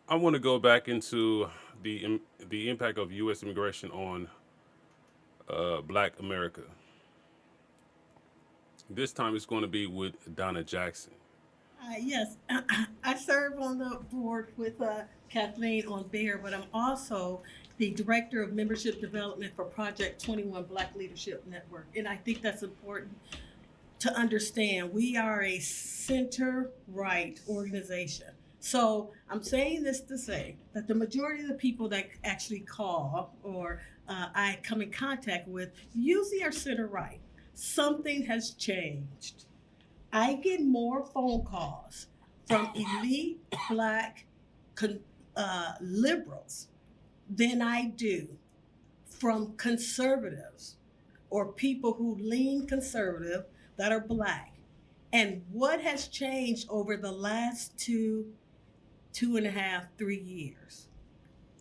I want to go back into the impact of U.S. immigration on Black America. This time it's going to be with Donna Jackson. Yes, I serve on the board with Kathleen on BEAR, but I'm also the Director of Membership Development for Project 21 Black Leadership Network. And I think that's important to understand. We are a center right organization. So I'm saying this to say that the majority of the people that actually call or I come in contact with usually are center right. Something has changed. I get more phone calls from elite black liberals than I do from conservatives or people who lean conservative that are black. And what has changed over the last two and a half, 3 years?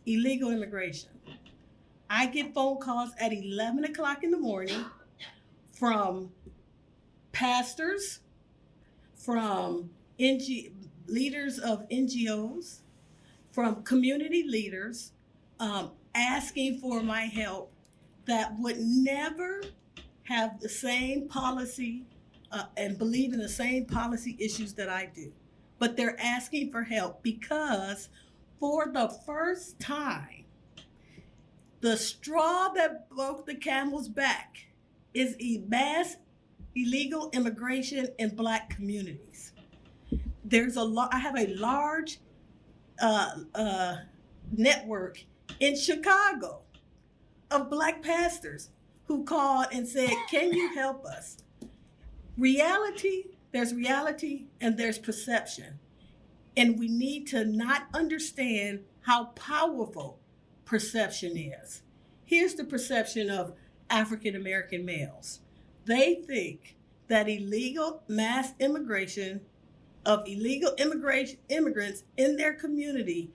Illegal immigration. I get phone calls at 11 o'clock in the morning from pastors, from leaders of NGOs, from community leaders asking for my help that would never have the same policy and believe in the same policy issues that I do. But they're asking for help because for the first time, the straw that broke the camel's back is mass illegal immigration in black communities. I have a large uh, uh, network in Chicago of black pastors who called and said, "Can you help us?" Reality and there's perception. And we need to not understand how powerful perception is. Here's the perception of African American males. They think that illegal mass immigration of illegal immigration immigrants in their community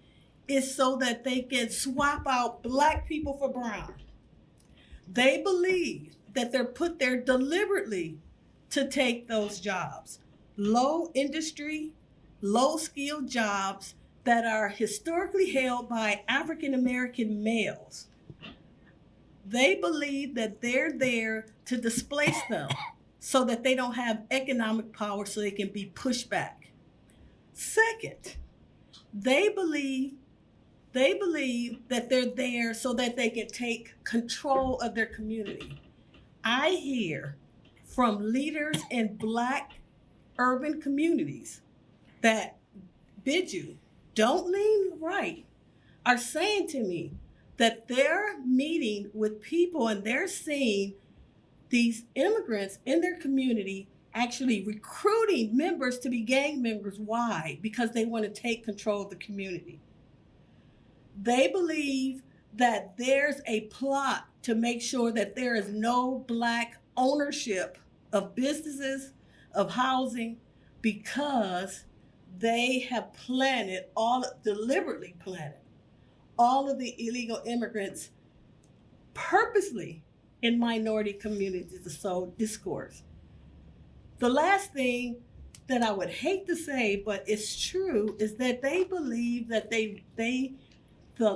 is so that they can swap out black people for brown. They believe that they're put there deliberately to take those jobs. Low industry, low skilled jobs that are historically held by African American males. They believe that they're there to displace them so that they don't have economic power so they can be pushed back. Second, they believe they believe that they're there so that they can take control of their community. I hear from leaders in black urban communities that bid you don't lean right are saying to me that they're meeting with people and they're seeing these immigrants in their community actually recruiting members to be gang members. Why? Because they want to take control of the community. They believe that there's a plot to make sure that there is no black ownership of businesses, of housing, because they have planted all deliberately planted all of the illegal immigrants purposely in minority communities to sow discourse. The last thing that I would hate to say, but it's true, is that they believe that the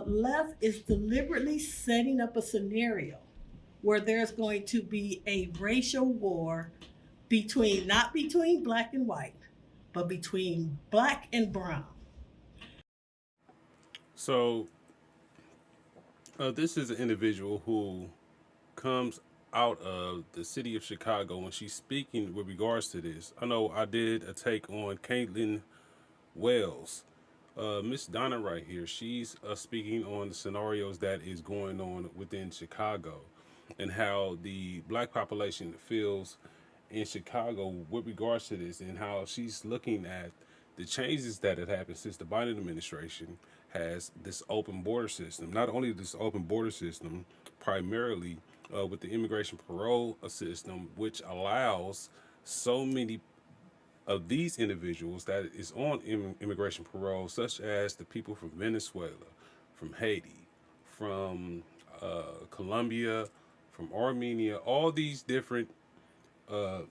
left is deliberately setting up a scenario where there's going to be a racial war between not between black and white, but between black and brown. So this is an individual who comes out of the city of Chicago when she's speaking with regards to this. I know I did a take on Caitlin Wells. Miss Donna right here, she's speaking on the scenarios that is going on within Chicago and how the black population feels in Chicago with regards to this and how she's looking at the changes that have happened since the Biden administration has this open border system. Not only this open border system, primarily with the immigration parole system, which allows so many of these individuals that is on immigration parole, such as the people from Venezuela, from Haiti, from Colombia, from Armenia, all these different uh,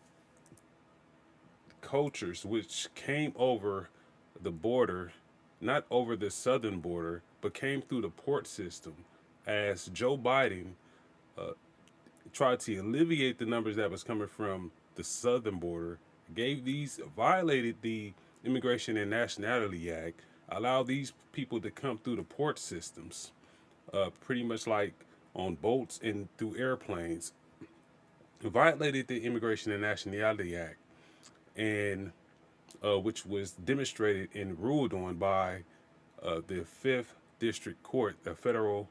cultures which came over the border not over the southern border, but came through the port system as Joe Biden tried to alleviate the numbers that was coming from the southern border, violated the Immigration and Nationality Act, allowed these people to come through the port systems, pretty much like on boats and through airplanes, violated the Immigration and Nationality Act, and which was demonstrated and ruled on by the Fifth District Court, the federal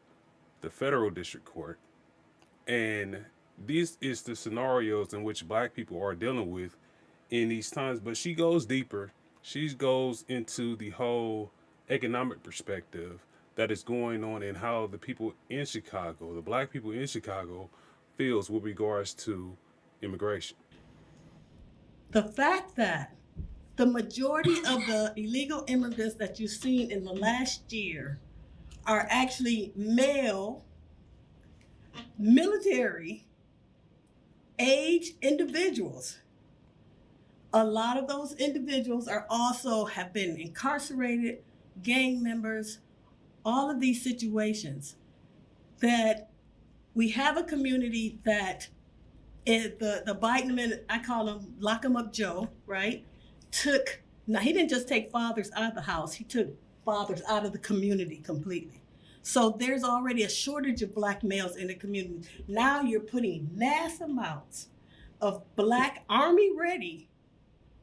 district court, and these is the scenarios in which Black people are dealing with in these times. But she goes deeper. She goes into the whole economic perspective that is going on and how the people in Chicago, the Black people in Chicago, feels with regards to immigration. The fact that the majority of the illegal immigrants that you've seen in the last year are actually male, military age individuals. A lot of those individuals are also have been incarcerated, gang members, all of these situations that we have a community that the Biden, I call him lock him up Joe, right? Now he didn't just take fathers out of the house, he took fathers out of the community completely. So there's already a shortage of Black males in the community. Now you're putting mass amounts of Black Army ready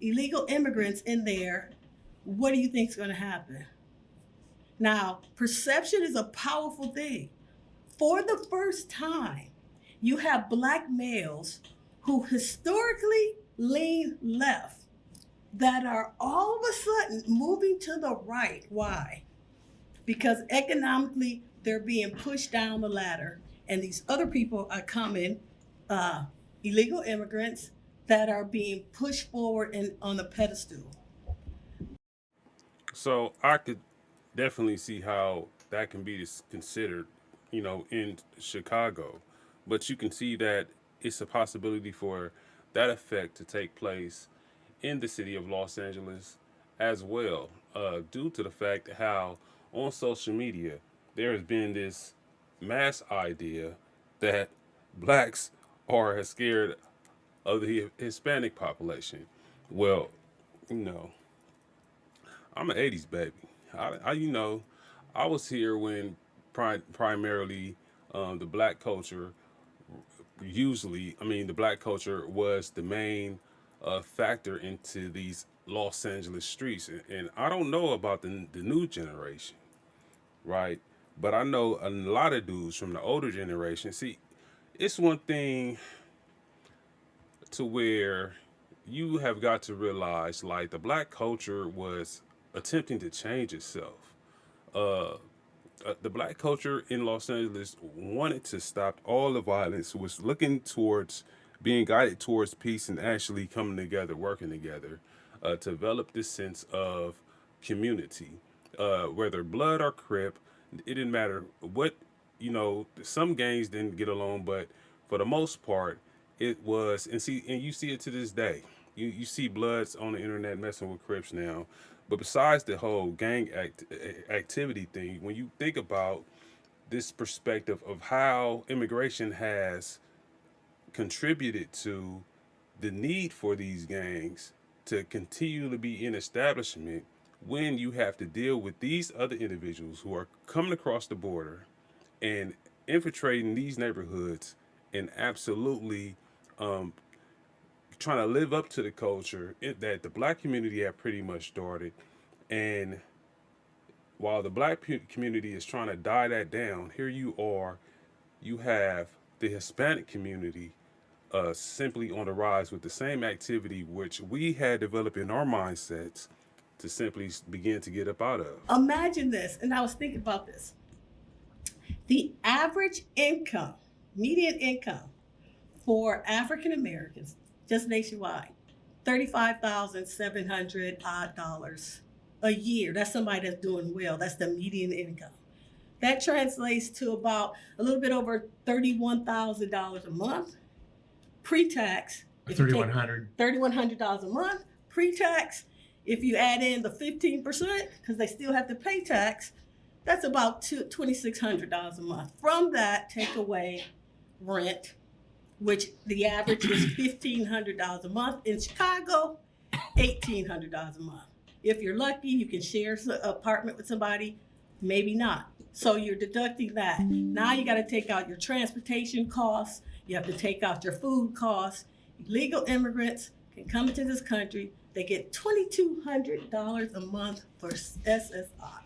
illegal immigrants in there. What do you think is going to happen? Now, perception is a powerful thing. For the first time, you have Black males who historically lean left that are all of a sudden moving to the right. Why? Because economically they're being pushed down the ladder, and these other people are coming, illegal immigrants that are being pushed forward and on a pedestal. So I could definitely see how that can be considered, in Chicago. But you can see that it's a possibility for that effect to take place in the city of Los Angeles as well, due to the fact how on social media there has been this mass idea that blacks are scared of the Hispanic population. Well, you know, I'm an '80s baby. I was here when primarily the black culture the black culture was the main factor into these Los Angeles streets. And I don't know about the new generation, right? But I know a lot of dudes from the older generation. See, it's one thing to where you have got to realize like the black culture was attempting to change itself. Uh, the black culture in Los Angeles wanted to stop all the violence, was looking towards being guided towards peace and actually coming together, working together, to develop this sense of community. Whether blood or crip, it didn't matter what, some gangs didn't get along, but for the most part, it was, and you see it to this day. You see Bloods on the internet messing with Crips now, but besides the whole activity thing, when you think about this perspective of how immigration has contributed to the need for these gangs to continue to be in establishment when you have to deal with these other individuals who are coming across the border and infiltrating these neighborhoods and absolutely um, trying to live up to the culture that the black community had pretty much started. And while the black community is trying to die that down, here you are, you have the Hispanic community simply on the rise with the same activity which we had developed in our mindsets to simply begin to get up out of. Imagine this, and I was thinking about this. The average income, median income for African Americans, just nationwide, $35,700 a year. That's somebody that's doing well. That's the median income. That translates to about a little bit over $31,000 a month pre-tax. $3,100. $3,100 a month pre-tax. If you add in the 15%, because they still have to pay tax, that's about $2,600 a month. From that, take away rent, which the average is $1,500 a month. In Chicago, $1,800 a month. If you're lucky, you can share an apartment with somebody, maybe not. So you're deducting that. Now you got to take out your transportation costs. You have to take out your food costs. Legal immigrants can come into this country. They get $2,200 a month for SSI.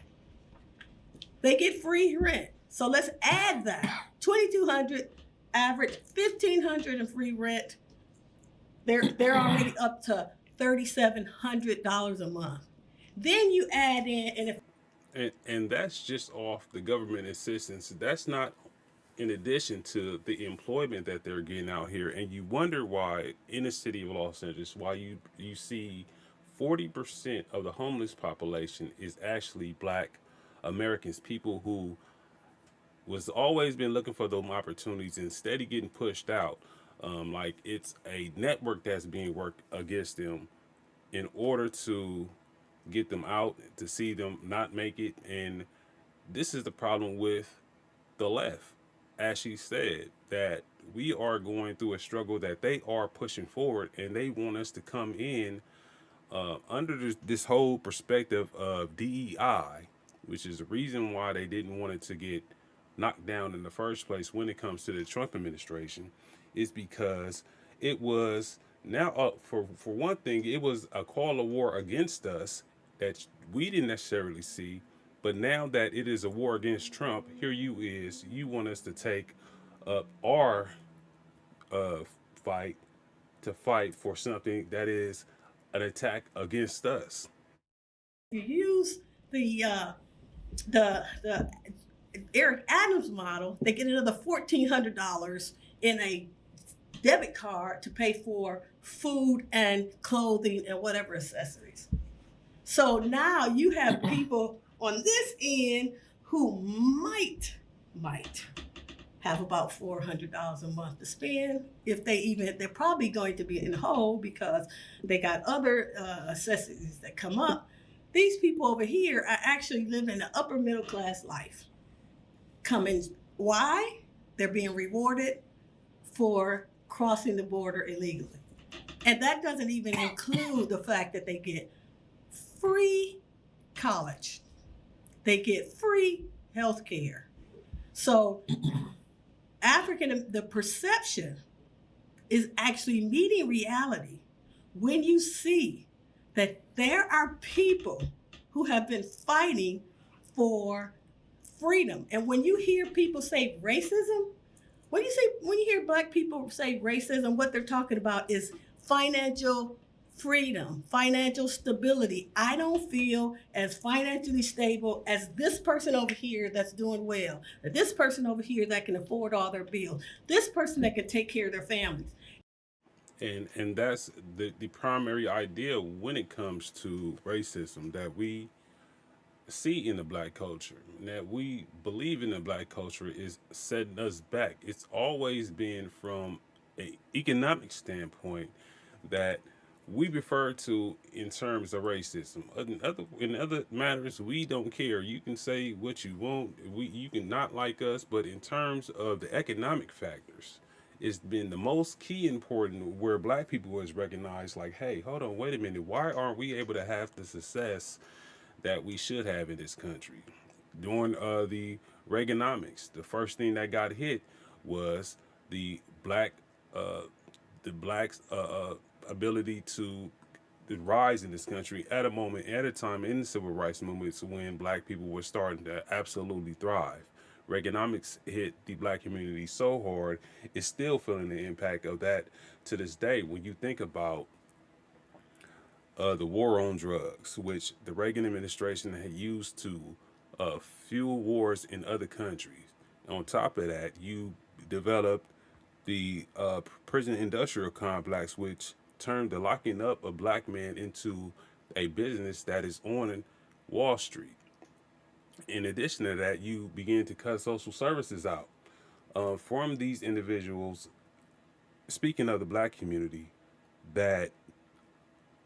They get free rent. So let's add that. 2,200 average, 1,500 in free rent. They're already up to $3,700 a month. Then you add in, and if And that's just off the government assistance. That's not in addition to the employment that they're getting out here. And you wonder why in the city of Los Angeles, why you see 40% of the homeless population is actually black Americans, people who was always been looking for those opportunities and steady getting pushed out. Like it's a network that's being worked against them in order to get them out, to see them not make it. And this is the problem with the left, as she said, that we are going through a struggle that they are pushing forward, and they want us to come in under this whole perspective of DEI, which is the reason why they didn't want it to get knocked down in the first place when it comes to the Trump administration, is because it was now for one thing, it was a call of war against us that we didn't necessarily see. But now that it is a war against Trump, here you want us to take up our uh, fight to fight for something that is an attack against us. you use the Eric Adams model, they get another $1,400 in a debit card to pay for food and clothing and whatever accessories. So now you have people on this end who might have about $400 a month to spend. If they even, they're probably going to be in the hole because they got other accessories that come up. These people over here are actually living an upper middle class life. Coming, why? They're being rewarded for crossing the border illegally. And that doesn't even include the fact that they get free college, they get free health care. So the perception is actually meeting reality when you see that there are people who have been fighting for freedom. And when you hear people say racism, when you hear black people say racism, what they're talking about is financial freedom, financial stability. I don't feel as financially stable as this person over here that's doing well, or this person over here that can afford all their bills, this person that can take care of their families. And that's the primary idea when it comes to racism that we see in the black culture, that we believe in the black culture, is setting us back. It's always been from an economic standpoint that we refer to in terms of racism. In other matters, we don't care. You can say what you want. You can not like us, but in terms of the economic factors, it's been the most key important where black people was recognized. Like, hey, hold on, wait a minute. Why aren't we able to have the success that we should have in this country? During the Reaganomics, the first thing that got hit was the black uh, the blacks' ability to rise in this country at a moment, at a time in the civil rights movement when black people were starting to absolutely thrive. Reaganomics hit the black community so hard, it's still feeling the impact of that to this day. When you think about the war on drugs, which the Reagan administration had used to fuel wars in other countries. On top of that, you developed the prison industrial complex, which turned the locking up of black men into a business that is on Wall Street. In addition to that, you begin to cut social services out from these individuals. Speaking of the black community, that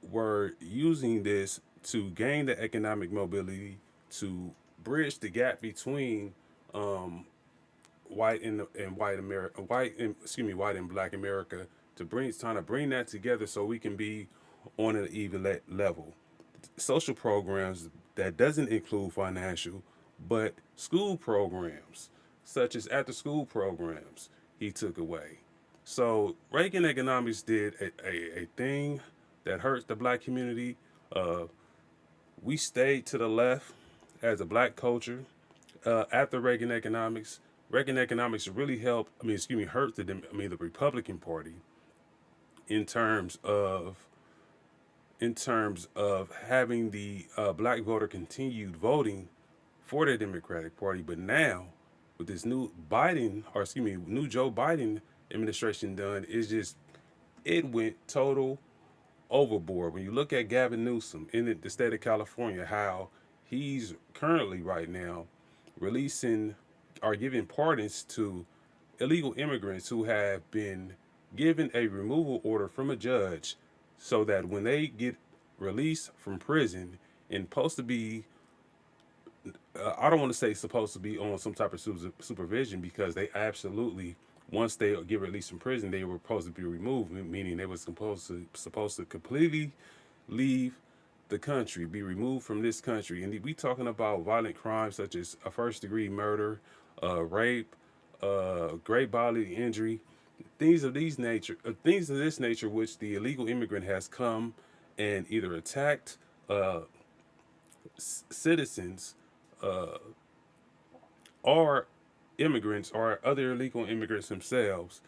were using this to gain the economic mobility to bridge the gap between white America, white and black America, to trying to bring that together so we can be on an even level. Social programs that doesn't include financial, but school programs such as after school programs he took away. So Reagan economics did a thing that hurts the black community. Uh, we stayed to the left as a black culture after Reagan economics. Reagan economics really helped. Hurt the Republican Party in terms of having the black voter continued voting for the Democratic Party. But now, with this new Joe Biden administration done, it went total overboard. When you look at Gavin Newsom in the state of California, how he's currently right now releasing or giving pardons to illegal immigrants who have been given a removal order from a judge so that when they get released from prison and supposed to be I don't want to say supposed to be on some type of supervision, because they absolutely, once they get released from prison, they were supposed to be removed, meaning they were supposed to completely leave the country, be removed from this country. And we talking about violent crimes such as a first degree murder, rape, great bodily injury, things of this nature, which the illegal immigrant has come and either attacked uh, citizens or immigrants or other illegal immigrants themselves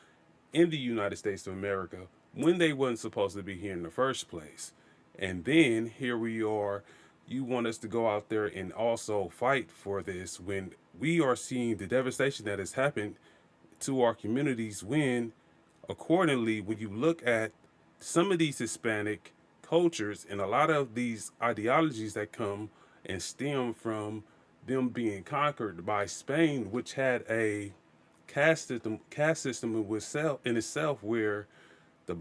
in the United States of America when they wasn't supposed to be here in the first place. And then here we are. You want us to go out there and also fight for this when we are seeing the devastation that has happened to our communities, when accordingly, when you look at some of these Hispanic cultures and a lot of these ideologies that come and stem from them being conquered by Spain, which had a caste system in itself, where the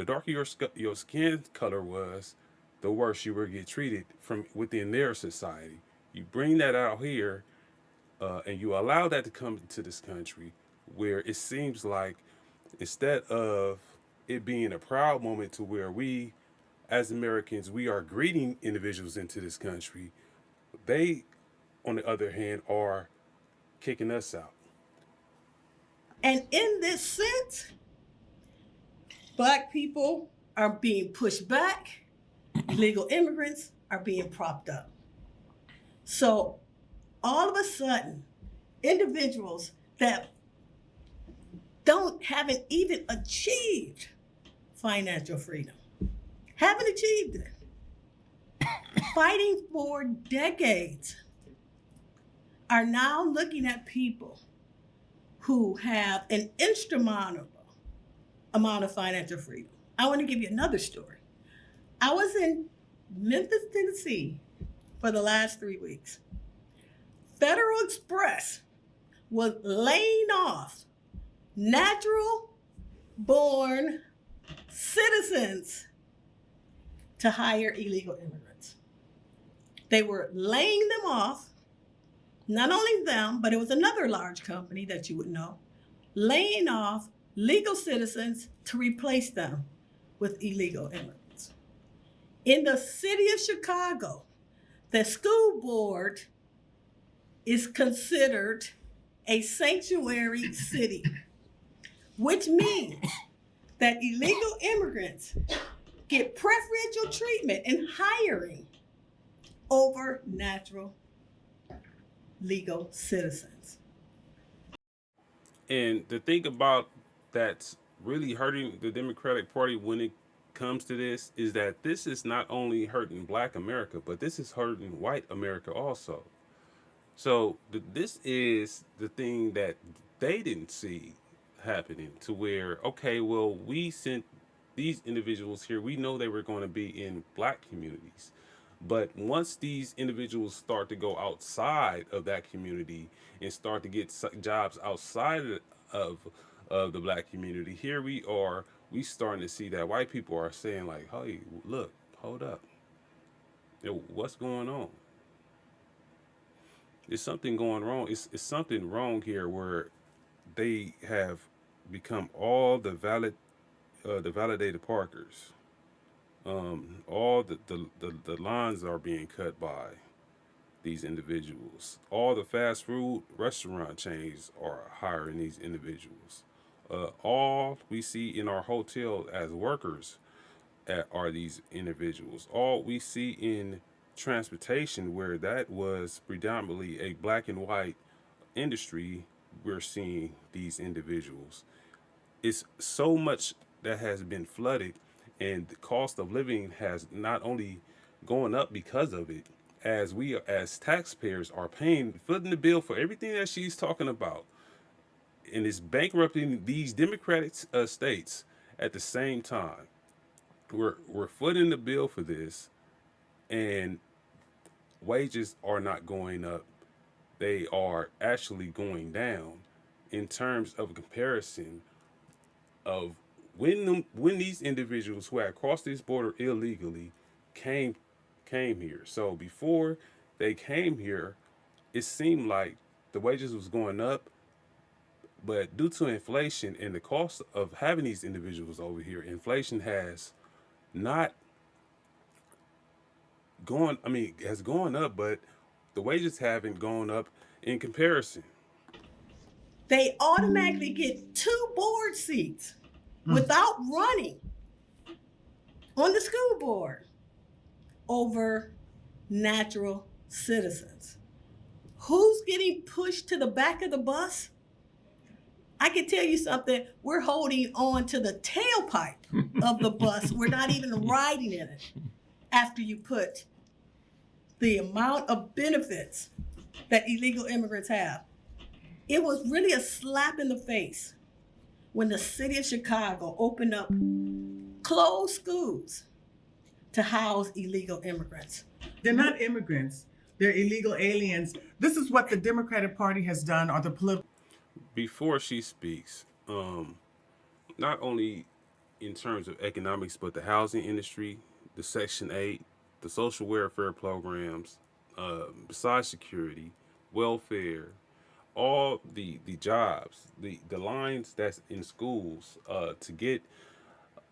darker your skin color was, the worse you were get treated from within their society. You bring that out here, and you allow that to come into this country, where it seems like instead of it being a proud moment to where we as Americans we are greeting individuals into this country, they on the other hand are kicking us out. And in this sense, black people are being pushed back, illegal immigrants are being propped up. So all of a sudden, individuals that haven't even achieved financial freedom, haven't achieved it, fighting for decades, are now looking at people who have an insurmountable amount of financial freedom. I want to give you another story. I was in Memphis, Tennessee for the last 3 weeks. Federal Express was laying off natural born citizens to hire illegal immigrants. They were laying them off, not only them, but it was another large company that you would know, laying off legal citizens to replace them with illegal immigrants. In the city of Chicago, the school board is considered a sanctuary city, which means that illegal immigrants get preferential treatment in hiring over natural legal citizens. And the thing about that's really hurting the Democratic Party when it comes to this is that this is not only hurting black America, but this is hurting white America also. So this is the thing that they didn't see happening, to where, okay, well, we sent these individuals here. We know they were going to be in black communities. But once these individuals start to go outside of that community and start to get jobs outside of the black community, here we starting to see that white people are saying like, "Hey, look, hold up. What's going on? Is something going wrong? It's something wrong here where they have become all the validated parkers. All the lines are being cut by these individuals. All the fast food restaurant chains are hiring these individuals. All we see in our hotel as workers are these individuals. All we see in transportation, where that was predominantly a black and white industry, we're seeing these individuals. It's so much that has been flooded, and the cost of living has not only gone up because of it, as we as taxpayers are paying, footing the bill for everything that she's talking about, and it's bankrupting these democratic states at the same time. We're footing the bill for this, and wages are not going up. They are actually going down in terms of a comparison of when these individuals who had crossed this border illegally came came here. So before they came here, it seemed like the wages was going up, but due to inflation and the cost of having these individuals over here, inflation has not gone. I mean, has gone up, but the wages haven't gone up in comparison. They automatically get 2 board seats without running on the school board over natural citizens. Who's getting pushed to the back of the bus? I can tell you something. We're holding on to the tailpipe of the bus. We're not even riding in it after you put the amount of benefits that illegal immigrants have. It was really a slap in the face when the city of Chicago opened up closed schools to house illegal immigrants. They're not immigrants. They're illegal aliens. This is what the Democratic Party has done, or the political. Before she speaks, not only in terms of economics, but the housing industry, the Section 8, the social welfare programs, besides security, welfare, all the jobs, the lines that's in schools to get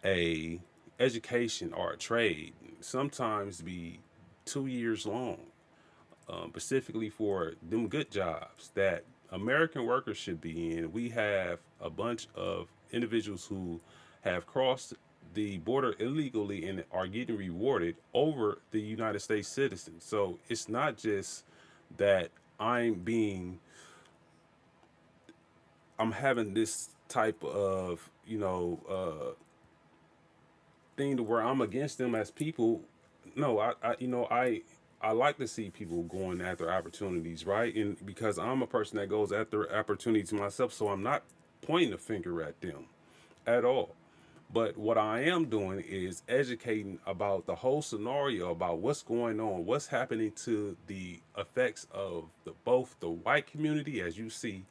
a education or a trade sometimes be 2 years long, specifically for them good jobs that American workers should be in. We have a bunch of individuals who have crossed the border illegally and are getting rewarded over the United States citizens. So it's not just that I'm being I'm having this type of thing to where I'm against them as people. No, I like to see people going after opportunities, right? And because I'm a person that goes after opportunities myself, so I'm not pointing a finger at them at all. But what I am doing is educating about the whole scenario, about what's going on, what's happening to the effects of both the white community, as you see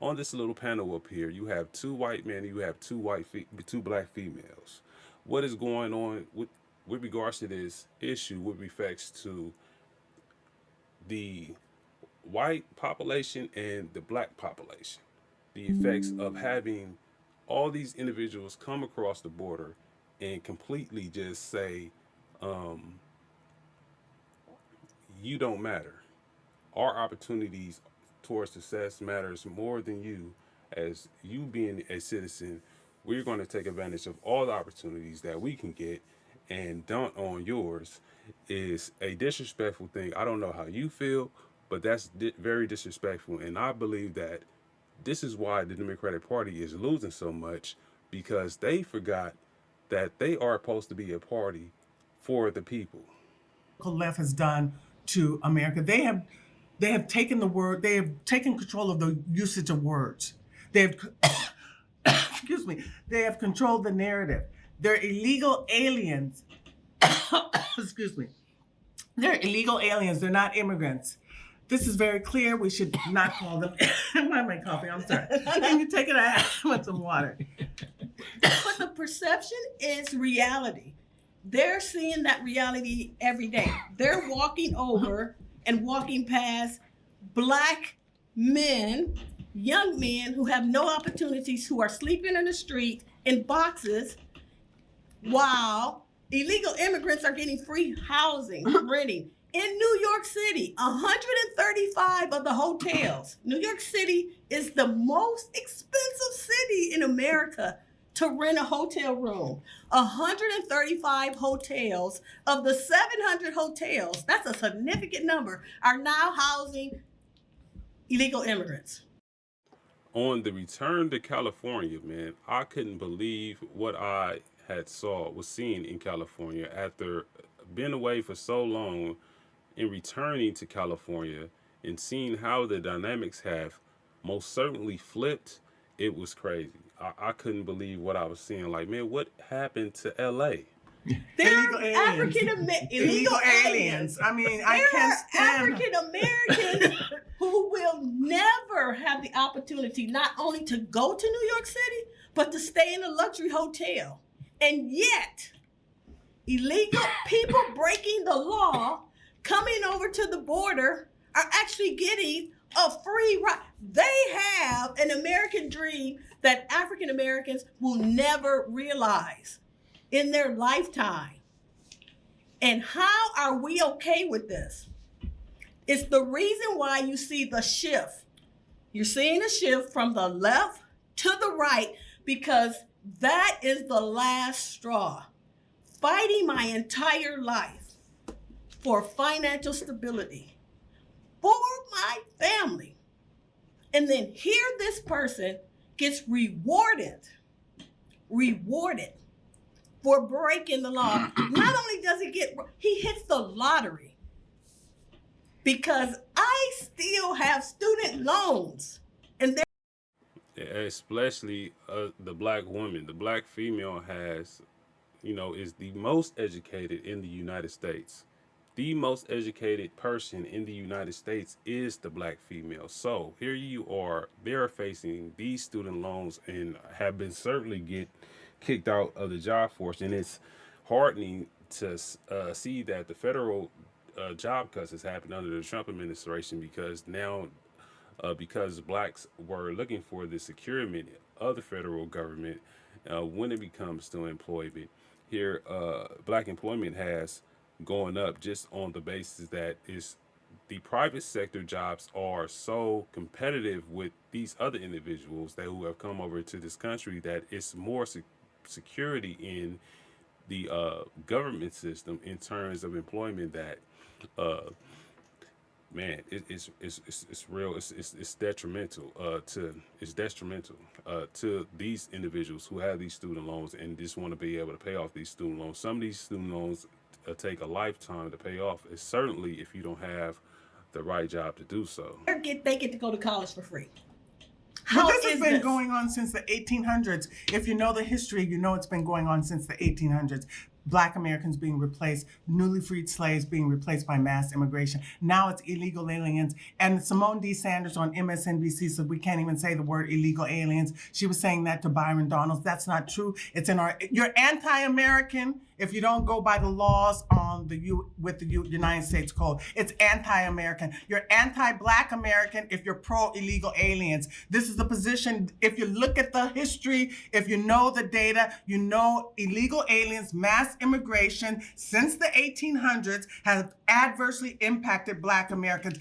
on this little panel up here. You have two white men, you have two black females. What is going on with regards to this issue with respects to the white population and the black population? The effects of having all these individuals come across the border and completely just say, you don't matter. Our opportunities towards success matters more than you. As you being a citizen, we're going to take advantage of all the opportunities that we can get and dump on yours is a disrespectful thing. I don't know how you feel, but that's very disrespectful. And I believe that this is why the Democratic Party is losing so much, because they forgot that they are supposed to be a party for the people. Left has done to America. They have taken the word. They have taken control of the usage of words. They have excuse me. They have controlled the narrative. They're illegal aliens. Excuse me. They're illegal aliens. They're not immigrants. This is very clear. We should not call them. Why am I coughing? I'm sorry. Can you take it? I want some water. But the perception is reality. They're seeing that reality every day. They're walking over and walking past black men, young men who have no opportunities, who are sleeping in the street in boxes, while illegal immigrants are getting free housing, renting. In New York City, 135 of the hotels. New York City is the most expensive city in America to rent a hotel room. 135 hotels of the 700 hotels, that's a significant number, are now housing illegal immigrants. On the return to California, man, I couldn't believe what I was seeing in California after being away for so long and returning to California and seeing how the dynamics have most certainly flipped. It was crazy. I couldn't believe what I was seeing. Like, man, what happened to LA? There Illegal are aliens. illegal aliens. I mean, I There can't are stand. African Americans who will never have the opportunity not only to go to New York City, but to stay in a luxury hotel. And yet, illegal people breaking the law, coming over to the border, are actually getting a free ride. They have an American dream that African Americans will never realize in their lifetime. And how are we okay with this? It's the reason why you see the shift. You're seeing a shift from the left to the right, because that is the last straw. Fighting my entire life for financial stability, for my family. And then here this person gets rewarded for breaking the law. Not only does he hits the lottery, because I still have student loans. And Especially the black woman, the black female is the most educated in the United States. The most educated person in the United States is the black female. So here you are, they're facing these student loans and have been certainly get kicked out of the job force. And it's heartening to see that the federal job cuts has happened under the Trump administration, because now because blacks were looking for the securement of the federal government when it comes to employment. Here, black employment has gone up just on the basis that is the private sector jobs are so competitive with these other individuals that who have come over to this country that it's more security in the government system in terms of employment that uh, man, it's real. It's detrimental to these individuals who have these student loans and just want to be able to pay off these student loans. Some of these student loans take a lifetime to pay off. It's certainly if you don't have the right job to do so. they get to go to college for free. But How this has is been this? going on since the 1800s. If you know the history, you know it's been going on since the 1800s. Black Americans being replaced, newly freed slaves being replaced by mass immigration. Now it's illegal aliens. And Simone D. Sanders on MSNBC said we can't even say the word illegal aliens. She was saying that to Byron Donalds. That's not true. It's in you're anti-American if you don't go by the laws on with the United States Code. It's anti-American. You're anti-Black American if you're pro-illegal aliens. This is the position. If you look at the history, if you know the data, you know illegal aliens, mass immigration since the 1800s has adversely impacted Black Americans.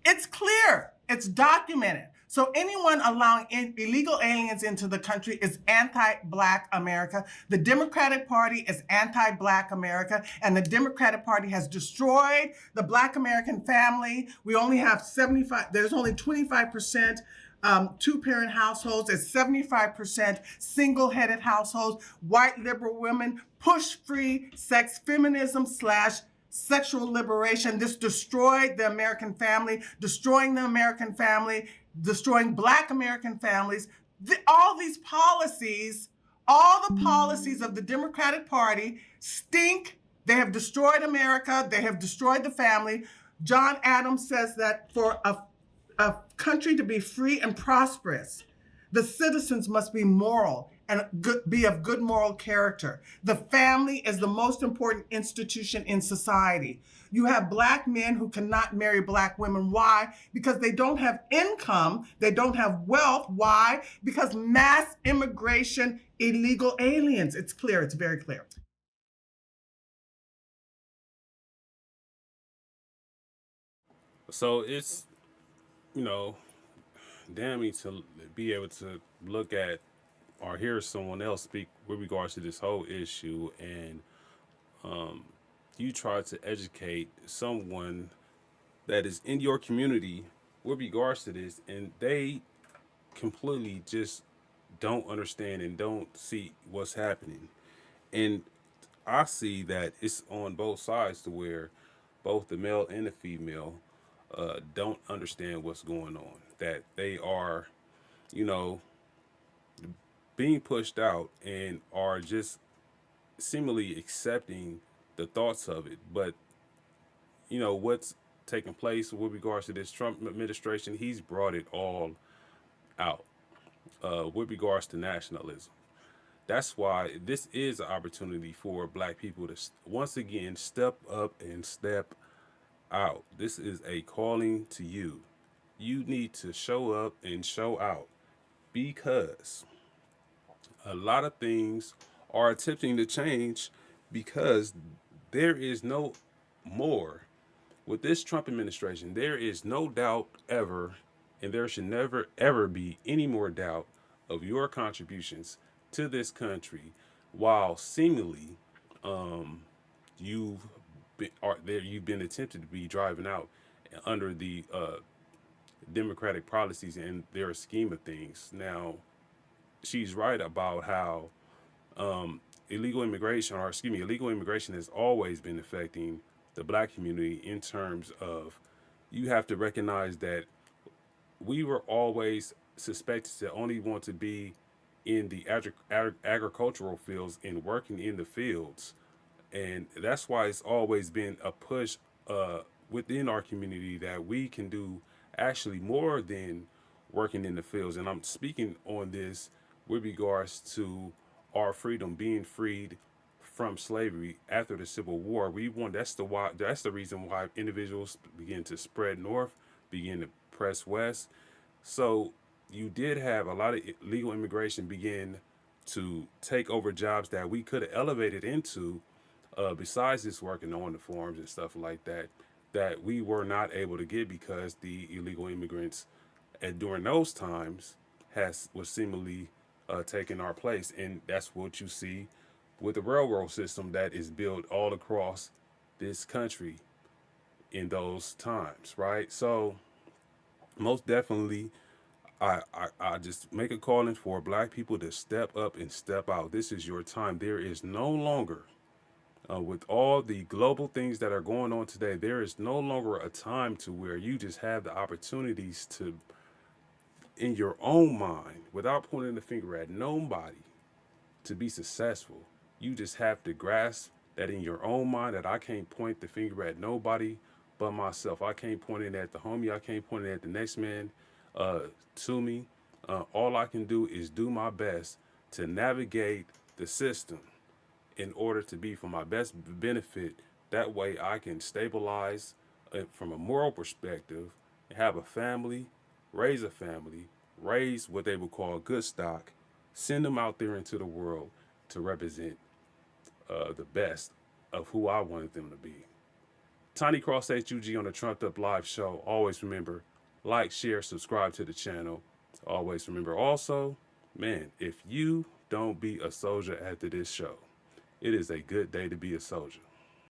It's clear. It's documented. So anyone allowing illegal aliens into the country is anti-Black America. The Democratic Party is anti-Black America, and the Democratic Party has destroyed the Black American family. We only have 75, there's only 25% two-parent households, it's 75% single-headed households. White liberal women push free sex feminism / sexual liberation. This destroyed the American family, destroying the American family, destroying Black American families. All these policies, all the policies of the Democratic Party stink. They have destroyed America. They have destroyed the family. John Adams says that for a country to be free and prosperous, the citizens must be moral and be of good moral character. The family is the most important institution in society. You have black men who cannot marry black women. Why? Because they don't have income, they don't have wealth. Why? Because mass immigration, illegal aliens. It's clear, it's very clear. So it's, you know, damning to be able to look at or hear someone else speak with regards to this whole issue, and you try to educate someone that is in your community with regards to this, and they completely just don't understand and don't see what's happening. And I see that it's on both sides to where both the male and the female don't understand what's going on. That they are, you know, being pushed out and are just seemingly accepting the thoughts of it. But, what's taking place with regards to this Trump administration, he's brought it all out with regards to nationalism. That's why this is an opportunity for black people to once again step up and step out. This is a calling to you. You need to show up and show out because a lot of things are attempting to change because there is no more. With this Trump administration, there is no doubt ever, and there should never ever be any more doubt of your contributions to this country, while seemingly you've you've been attempted to be driving out under the Democratic policies and their scheme of things. Now, she's right about how illegal immigration has always been affecting the black community in terms of you have to recognize that we were always suspected to only want to be in the agricultural fields and working in the fields, and that's why it's always been a push within our community that we can do actually more than working in the fields. And I'm speaking on this with regards to our freedom, being freed from slavery after the Civil War. We want that's the reason why individuals begin to spread north, begin to press west. So you did have a lot of legal immigration begin to take over jobs that we could have elevated into, besides just working on the farms and stuff like that, that we were not able to get because the illegal immigrants during those times was seemingly taking our place. And that's what you see with the railroad system that is built all across this country in those times, right? So most definitely I just make a calling for black people to step up and step out. This is your time. There is no longer, with all the global things that are going on today, there is no longer a time to where you just have the opportunities to, in your own mind, without pointing the finger at nobody, to be successful. You just have to grasp that in your own mind that I can't point the finger at nobody but myself. I can't point it at the homie. I can't point it at the next man uh, to me. All I can do is do my best to navigate the system in order to be for my best benefit. That way I can stabilize from a moral perspective, have a family, raise what they would call good stock, send them out there into the world to represent the best of who I wanted them to be. Tiny Cross-H.U.G on the Trumped Up Live Show. Always remember, like, share, subscribe to the channel. Always remember also, man, if you don't be a soldier after this show, it is a good day to be a soldier.